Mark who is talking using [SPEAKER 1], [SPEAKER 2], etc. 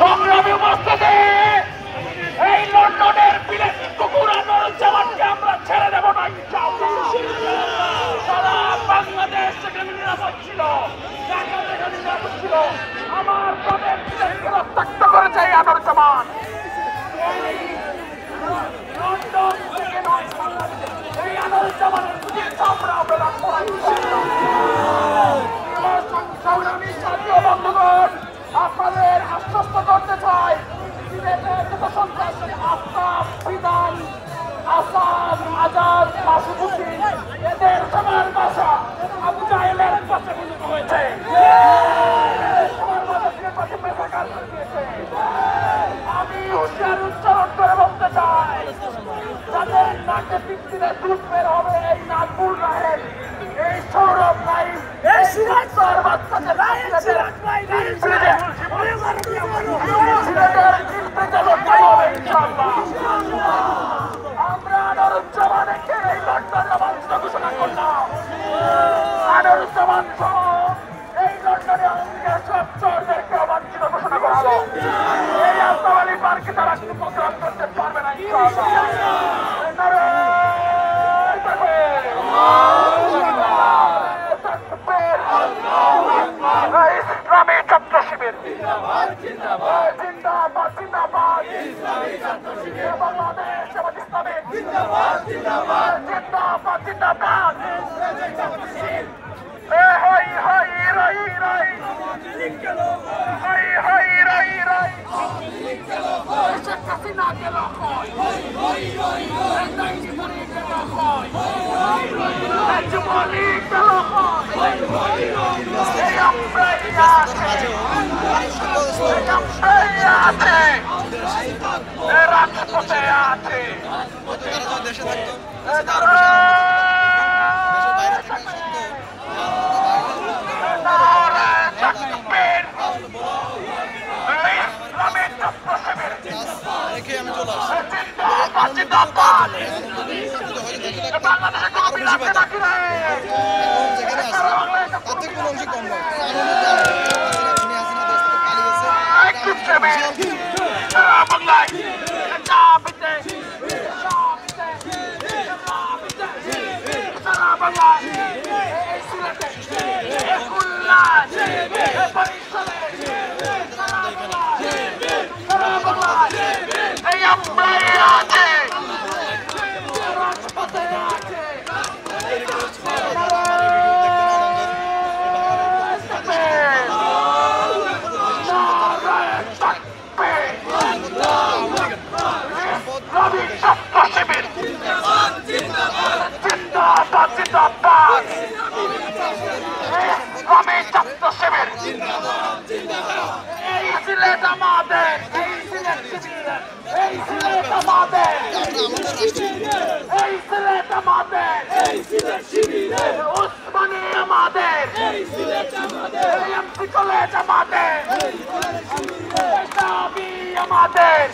[SPEAKER 1] সংগ্রামী উপস্থিতি, এই লন্ডনের বিলেত কুকুরা নুরুজ্জামানকে আমরা ছেড়ে দেব না ইনশাআল্লাহ। সারা বাংলাদেশ সেখানে নিরাপদ ছিল, ঢাকা সেখানে নিরাপদ ছিল। আমার প্রদেশ বিলেতকে রক্তাক্ত করেছে এই নুরুজ্জামান। লন্ডন থেকে নয়, এই নুরুজ্জামানের চিকিৎসা আমরা অবদান করাই সংগ্রামী জাতীয় বন্ধুগণ, আপনাদের আশ্বস্ত করতে চাই, আফতাব, বিধান, আসাদ, আজাদ, মাসুদুদ্দিন এদের সবার বাসা আবু জাহেলের পাশে মিলিত হয়েছে। আমি হুঁশিয়ার উচ্চারণ করে বলতে চাই, যাদের নাকে পিছিয়ে দুধ বের হবে এই নাজমুল রাহেন, এই সৌরভ নাই, এই সিরাজের বাচ্চাদের আমরা নুরুজ্জামানকে এই লন্ডনে অবাঞ্ছিত ঘোষণা করলাম। নুরুজ্জামান সহ এই লন্ডনে আমেরিকার সব চোরদেরকে অবাঞ্ছিত ঘোষণা করা হলো। এই আসামালি পার্কে তারা কোনো প্রোগ্রাম করতে পারবে না ইসলামী ছাত্র শিবির জিন্দাবাদ, জিন্দাবাদ, বাংলাদেশ জামাত ইসলামী জিন্দাবাদ, জিন্দাবাদ, জিন্দাবাদ। হাই হাই রাই রাই, হাই হাই রাই রাই, শেখ হাসিনা গেল কই, যুবলীগ গেল কই, যুবলীগ গেল কই, রাজপথে আছে। দেশে থাকতো আমাদের